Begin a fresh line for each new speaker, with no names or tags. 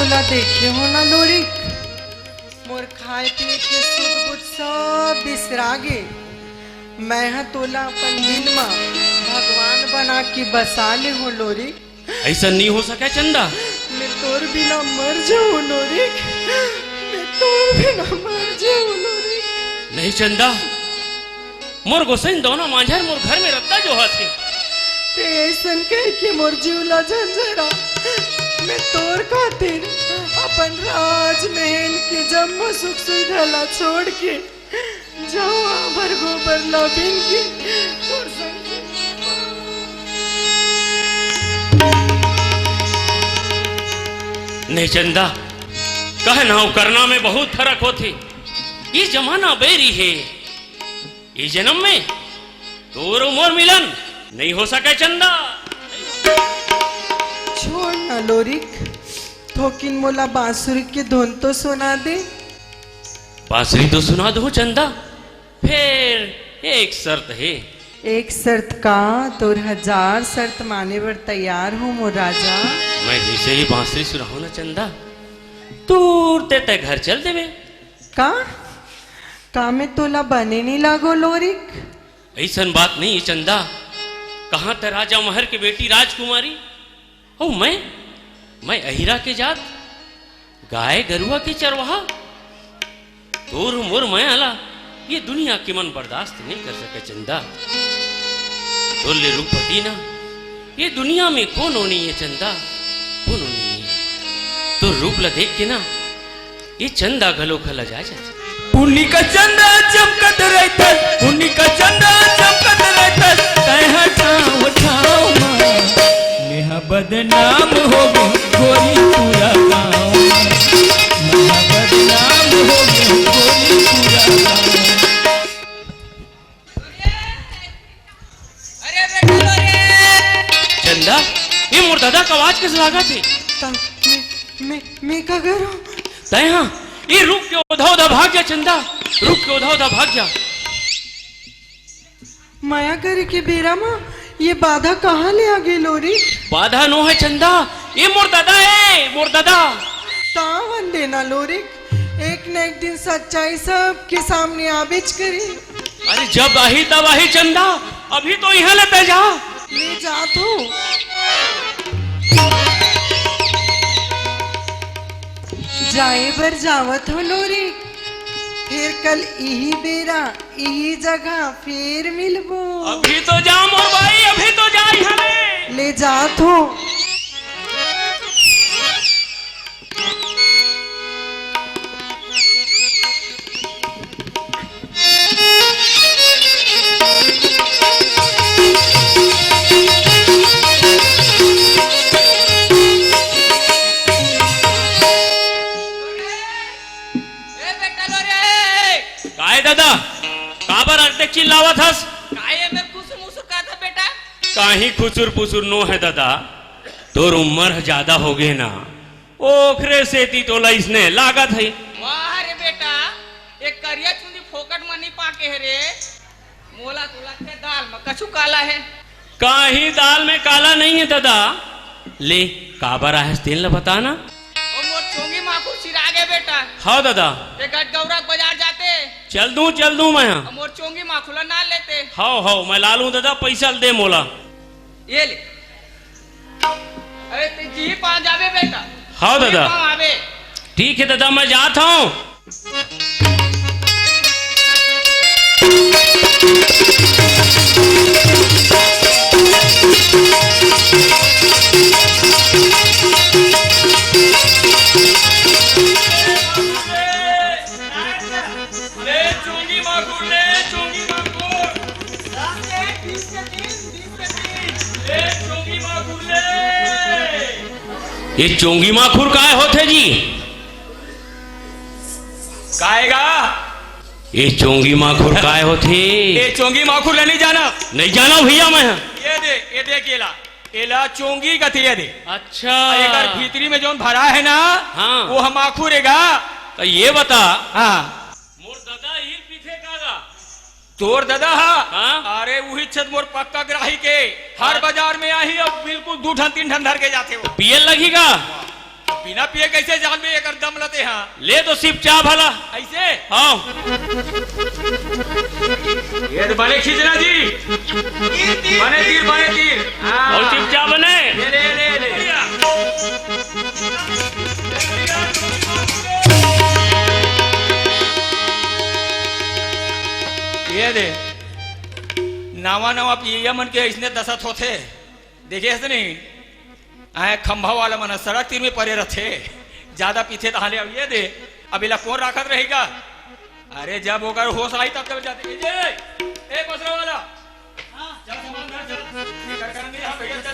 तोला देखे हो ना लोरी, मोर खाए पिए के सुध बुध सब बिसरा गे। मैं हा तोला अपन दिल में भगवान बना के बसा ले हो लोरी।
ऐसा नहीं हो सके चंदा।
मैं तोर बिना मर जाऊं लोरी, मैं तोर बिना मर जाऊं लोरी।
नहीं चंदा, मोर गोसैन दोनों मांझर मोर घर में रत्ता जो हाथी
ते ऐसन कह के मोर जीवला झंझरा। मैं तोर खातिर अपन राजमहल के जम्मो सुख सुविधा छोड़ के जाऊं आभर गोबर लबिन की तोर संग।
नहीं चंदा, कहना करना में बहुत फर्क होती। ये जमाना बेरी है, ये जन्म में तोर मोर मिलन नहीं हो सके चंदा।
छोड़ ना लोरिक, थोकिन मोला बांसुरी के धुन तो सुना दे।
बांसुरी तो सुना दो चंदा, फिर एक शर्त है।
एक शर्त का? तोर 1000 शर्त माने बर तैयार हूँ मोर राजा।
मैं जैसे ही बांसुरी सुनाऊं ना चंदा, दूर ते घर चल देवे।
का में तोला बने नहीं लागो लोरिक?
ऐसन बात नहीं है चंदा। कहाँ ते राजा महर की बेटी राजकुमारी हो, मैं अहिरा के जात, गाय गरुआ की चरवाहा। तोर मोर मैं आला, ये दुनिया की मन बर्दाश्त नहीं कर सके चंदा। तोले रूपवती ना ये दुनिया में कौन होनी है चंदा, कौन होनी है। तो रूप ला देख के ना ये चंदा गलो खला जा जाता।
उन्हीं का चंदा चमकत रहता, उन्हीं का चंदा चमकत रहता। कहाँ ठाव ठाव माँ नेहा बदनाम हो गई गोरी पूरा गाँव। नेहा बदनाम हो गई गोरी पूरा गाँव।
अरे बेटा रे
चंदा, ये मोर दादा का आवाज किस लागा थी?
मैं का करूं?
तय हाँ, ये रुक के उधा उधा भाग जा चंदा, रुक के उधा उधा भाग जा।
माया करे के बेरा माँ ये बाधा कहाँ ले आ गई लोरी?
बाधा नो है चंदा, ये मोर दादा है, मोर दादा।
तावन देना लोरी, एक न एक दिन सच्चाई सबके सामने आबिज करी।
अरे जब आही तब आही चंदा, अभी तो यहाँ लेते जा।
ले जा तो। जाए बर जावत हो लोरी, फिर कल यही बेरा यही जगह फिर मिलबो।
अभी तो जा मोर भाई, अभी तो जा यहाँ ले।
ले जा तो।
दादा काबर अटक चिल्लावत हस?
काहे में खुसुर मुसुर का था बेटा?
काहे खुसुर पुसुर नो है दादा, तोर उम्र ज्यादा हो गए ना, ओखरे से ती तोला इसने लागत है।
वाह रे बेटा, एक करिया चुंदी फोकट में नहीं पाके है रे। मोला तोला के दाल में कछु काला है।
काही दाल में काला नहीं है दादा। ले काबर आहेस तेल न बताना।
ओ मोर चोंगी माखू सिरा गे बेटा।
हाँ दादा।
ये गट गौरा बाजार जाते।
चल दूं मैं।
मोर चोंगी माखूला ना लेते।
हाँ मैं ला लूं दादा, पैसा दे मोला।
ये ले। अरे ते जी पा जावे बेटा।
हाँ दादा।
आवे।
ठीक है दादा, मैं जाता हूँ। ये चोंगी माखुर काय होते जी?
काएगा?
ये चोंगी माखुर काय होते?
ये चोंगी माखुर नहीं जाना?
नहीं जाना भैया मैं।
ये दे केला, केला चोंगी का ये दे।
अच्छा,
एक भीतरी में जो भरा है ना,
हाँ,
वो हम माखुरेगा।
तो ये बता,
हाँ
मोर दादा ही पीछे कागा
तोर दादा
हाँ?
अरे वही छत मोर पक्का ग्राही के हर बाजार में आई अब बिल्कुल 2 टन 3 टन धर के जाते हो।
पियल लगेगा
बिना पिए कैसे जान में एक दम लते हाँ
ले तो सिर्फ चा भला।
ऐसे
हाँ
ये तो बने खींचना जी बने तीर
और सिर्फ चा बने।
ले ये दे नवा पिया मन के इसने दशत होते देखे ऐसे नहीं आए खंभा वाला मन सड़क तीर में पड़े रहते ज्यादा पीछे तो हाले ये दे अब इला कौन राखत रहेगा। अरे जब होकर होश आई तब जाते ए बसरा वाला चल सामान चल